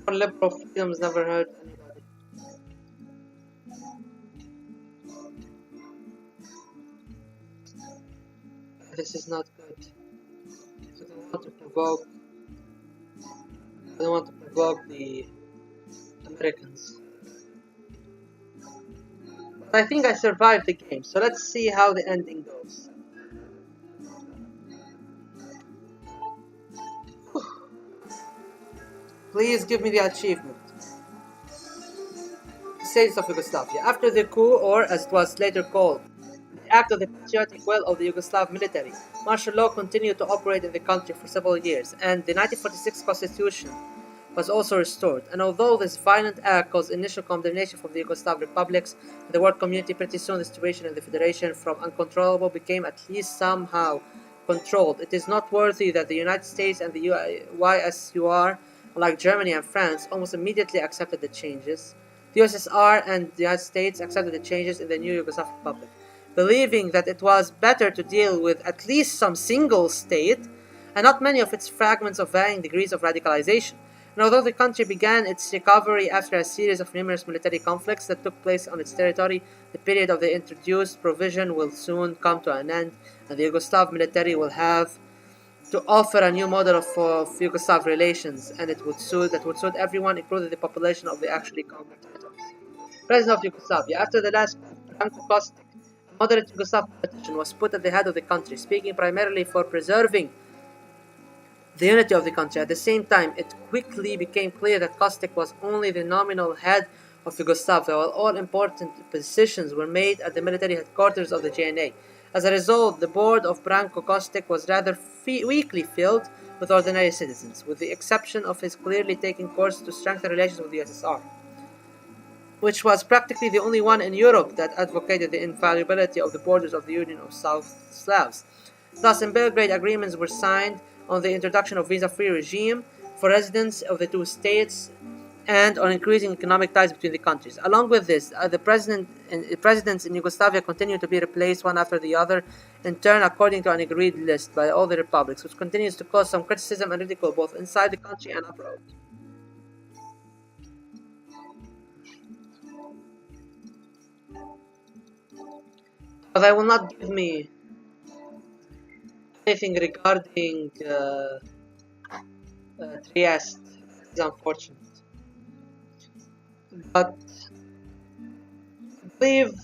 [SPEAKER 1] Liberal freedoms never hurt anybody. This is not good. I don't want to provoke the Americans. But I think I survived the game, so let's see how the ending goes. Please give me the achievement. States of Yugoslavia. After the coup, or as it was later called, the act of the patriotic will of the Yugoslav military, martial law continued to operate in the country for several years, and the 1946 constitution was also restored. And although this violent act caused initial condemnation from the Yugoslav republics and the world community, pretty soon the situation in the federation from uncontrollable became at least somehow controlled. It is noteworthy that the United States and the YSUR, like Germany and France, almost immediately accepted the changes. The USSR and the United States accepted the changes in the new Yugoslav Republic, believing that it was better to deal with at least some single state and not many of its fragments of varying degrees of radicalization. And although the country began its recovery after a series of numerous military conflicts that took place on its territory, the period of the introduced provision will soon come to an end, and the Yugoslav military will have to offer a new model of Yugoslav relations, and that would suit everyone, including the population of the actually conquered territories. President of Yugoslavia. After the last coup, Branko Kostic, a moderate Yugoslav politician, was put at the head of the country, speaking primarily for preserving the unity of the country. At the same time, it quickly became clear that Kostic was only the nominal head of Yugoslavia, while all important positions were made at the military headquarters of the JNA. As a result, the board of Branko Kostic was rather weakly filled, with ordinary citizens, with the exception of his clearly taking course to strengthen relations with the USSR, which was practically the only one in Europe that advocated the inviolability of the borders of the Union of South Slavs. Thus, in Belgrade, agreements were signed on the introduction of visa-free regime for residents of the two states and on increasing economic ties between the countries. Along with this, the presidents in Yugoslavia continued to be replaced one after the other, in turn according to an agreed list by all the republics, which continues to cause some criticism and ridicule both inside the country and abroad. But they will not give me anything regarding Trieste. It's unfortunate. But I believe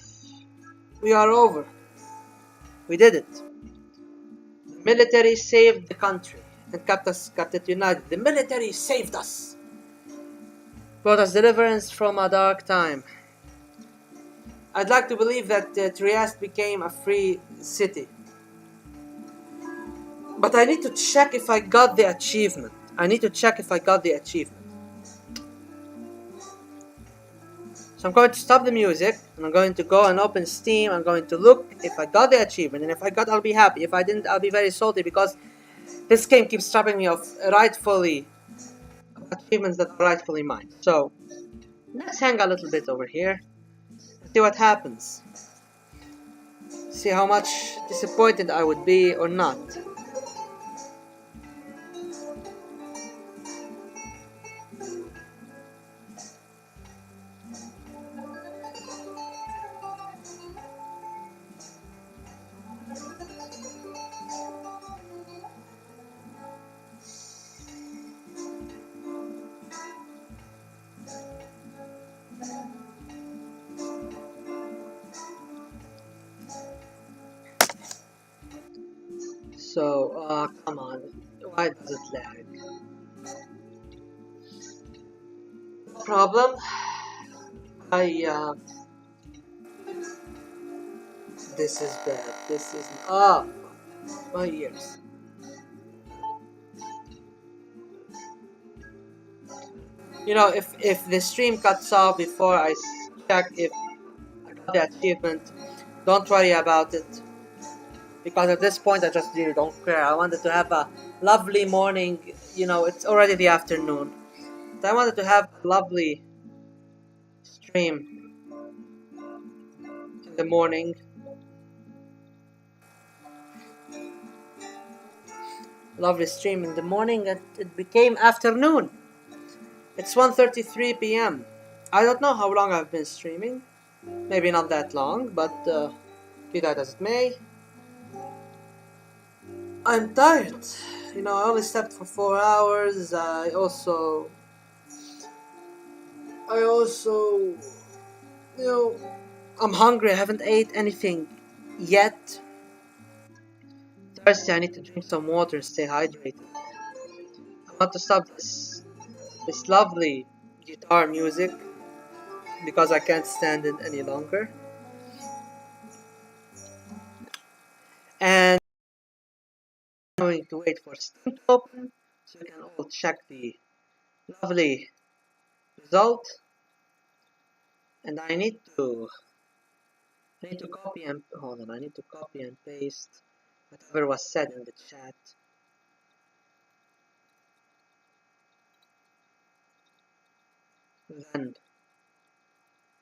[SPEAKER 1] we are over. We did it. The military saved the country and kept it united. The military saved us. Brought us deliverance from a dark time. I'd like to believe that Trieste became a free city. But I need to check if I got the achievement. So I'm going to stop the music, and I'm going to go and open Steam. I'm going to look if I got the achievement, and if I got, I'll be happy. If I didn't, I'll be very salty, because this game keeps stopping me of achievements that are rightfully mine. So, let's hang a little bit over here, and see what happens. See how much disappointed I would be or not. So, come on. Why does it lag? Problem? I, this is bad. This is... Ah! My ears. You know, if the stream cuts off before I check if I got the achievement, don't worry about it. Because at this point I just really don't care. I wanted to have a lovely morning. You know, it's already the afternoon. So I wanted to have a lovely stream in the morning. Lovely stream in the morning, and it became afternoon. It's 1:33 p.m. I don't know how long I've been streaming. Maybe not that long, but be that as it may. I'm tired. You know, I only slept for 4 hours. I also, you know, I'm hungry. I haven't ate anything yet. Thirsty. I need to drink some water and stay hydrated. I want to stop this lovely guitar music because I can't stand it any longer. And I'm going to wait for Steam to open so you can all check the lovely result. And I need to copy and hold on. I need to copy and paste whatever was said in the chat. Then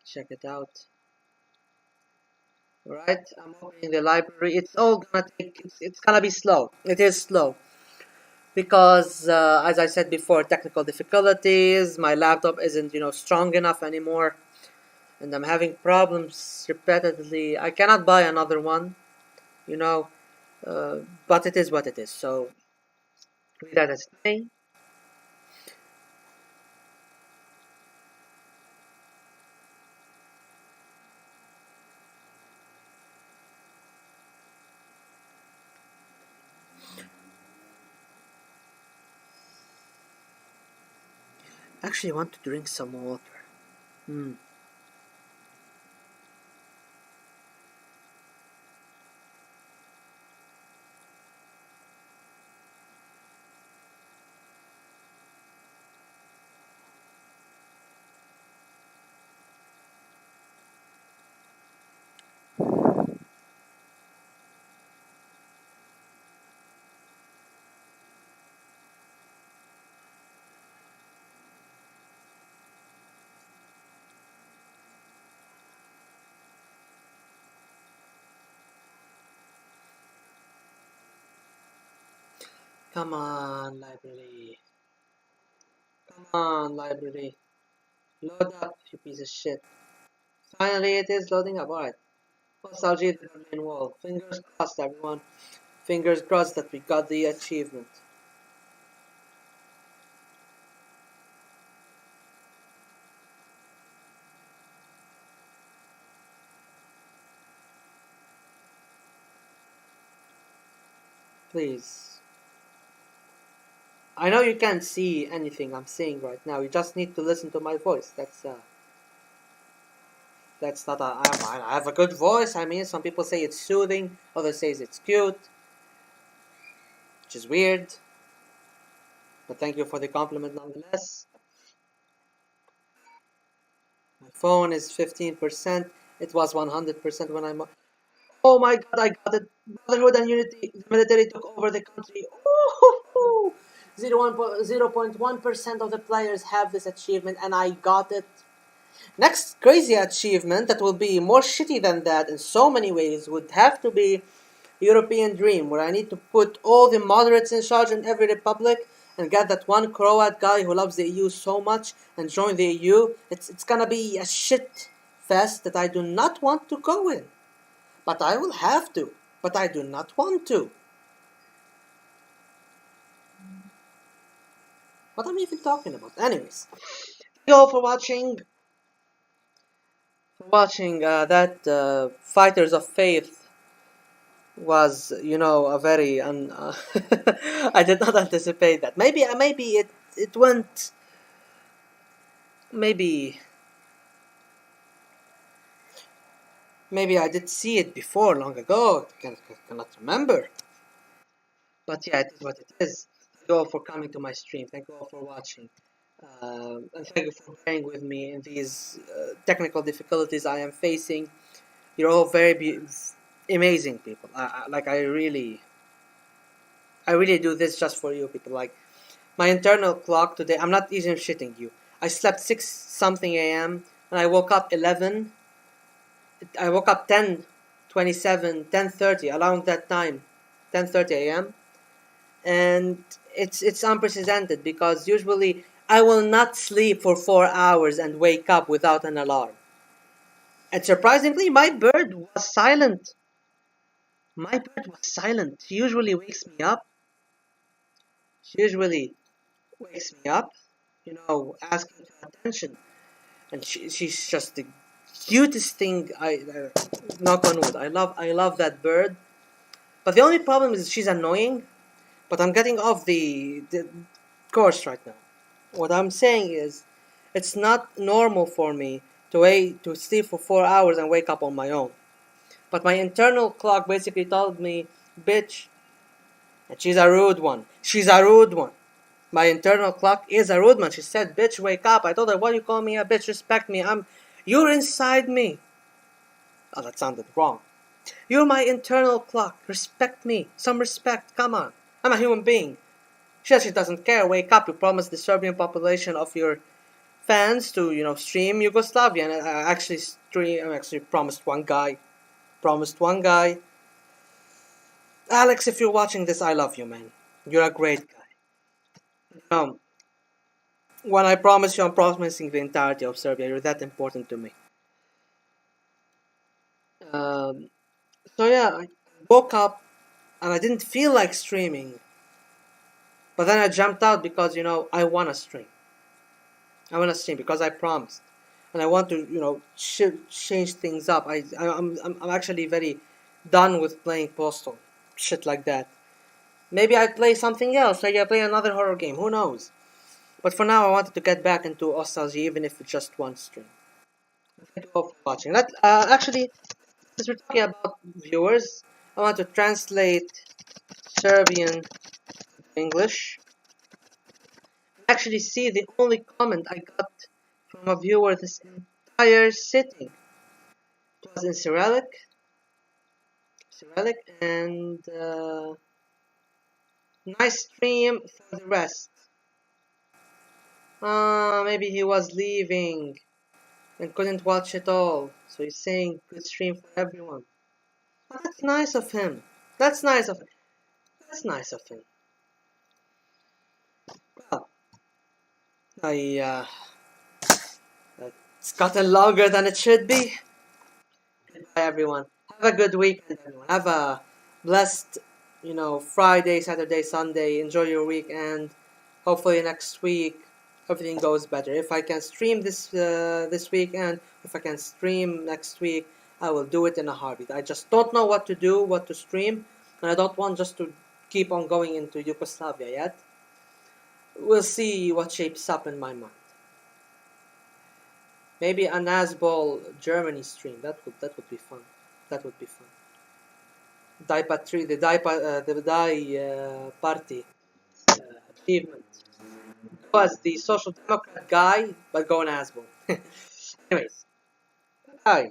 [SPEAKER 1] check it out. Alright, I'm opening the library. It's all gonna take. It's gonna be slow. It is slow because, as I said before, technical difficulties. My laptop isn't, strong enough anymore, and I'm having problems repetitively. I cannot buy another one, you know, but it is what it is. So, with that as it may. Actually, I want to drink some water. Come on, library. Come on, library. Load up, you piece of shit. Finally, it is loading up. Alright. Ostalgie, the Berlin Wall. Fingers crossed, everyone. Fingers crossed that we got the achievement. Please. I know you can't see anything I'm saying right now. You just need to listen to my voice. That's not a. I have a good voice. I mean, some people say it's soothing. Others say it's cute, which is weird. But thank you for the compliment nonetheless. My phone is 15%. It was 100% when I'm. Oh my god, I got it. Brotherhood and Unity. The military took over the country. Ooh, 0.1% of the players have this achievement, and I got it. Next crazy achievement that will be more shitty than that in so many ways would have to be European Dream, where I need to put all the moderates in charge in every republic and get that one Croat guy who loves the EU so much and join the EU. It's gonna be a shit fest that I do not want to go in. But I will have to. But I do not want to. What am I even talking about? Anyways, thank you all for watching. That Fighters of Faith was, a very I did not anticipate that. Maybe it went. Maybe maybe I did see it before long ago. Cannot remember. But yeah, it is what it is. Thank you all for coming to my stream. Thank you all for watching. And thank you for bearing with me in these technical difficulties I am facing. You're all very amazing people. I really do this just for you people. Like my internal clock today, I'm not even shitting you. I slept 6 something a.m. and I woke up 11. I woke up 10:27, 10:30 around that time, 10:30 a.m. And it's unprecedented because usually I will not sleep for 4 hours and wake up without an alarm. And surprisingly, my bird was silent. My bird was silent. She usually wakes me up. She usually wakes me up, asking for attention. And she's just the cutest thing. Knock on wood. I love that bird. But the only problem is she's annoying. But I'm getting off the course right now. What I'm saying is, it's not normal for me to sleep for 4 hours and wake up on my own. But my internal clock basically told me, bitch, and she's a rude one. She's a rude one. My internal clock is a rude one. She said, bitch, wake up. I told her, why you call me a bitch? Respect me. You're inside me. Oh, that sounded wrong. You're my internal clock. Respect me. Some respect. Come on. I'm a human being. She says she doesn't care. Wake up. You promised the Serbian population of your fans to, stream Yugoslavia. And I actually promised one guy. Alex, if you're watching this, I love you, man. You're a great guy. When I promise you, I'm promising the entirety of Serbia. You're that important to me. Um, so yeah, I woke up and I didn't feel like streaming. But then I jumped out because, I want to stream. I want to stream because I promised. And I want to, change things up. I'm actually very done with playing Postal. Shit like that. Maybe I play something else. Maybe I play another horror game. Who knows? But for now, I wanted to get back into Ostalgie, even if it's just one stream. Thank you all for watching. Actually, since we're talking about viewers, I want to translate Serbian to English. Actually, see the only comment I got from a viewer this entire sitting. It was in Cyrillic, and nice stream for the rest. Maybe he was leaving and couldn't watch it all, so he's saying good stream for everyone. That's nice of him. That's nice of him. I it's gotten longer than it should be. Goodbye, everyone. Have a good weekend, everyone. Have a blessed, Friday, Saturday, Sunday. Enjoy your weekend. Hopefully next week everything goes better. If I can stream this weekend, if I can stream next week, I will do it in a heartbeat. I just don't know what to do, what to stream, and I don't want just to keep on going into Yugoslavia yet. We'll see what shapes up in my mind. Maybe a Nazball Germany stream. That would be fun. That would be fun. The Die Party achievement was the Social Democrat guy, but go Nazball. Anyways, hi.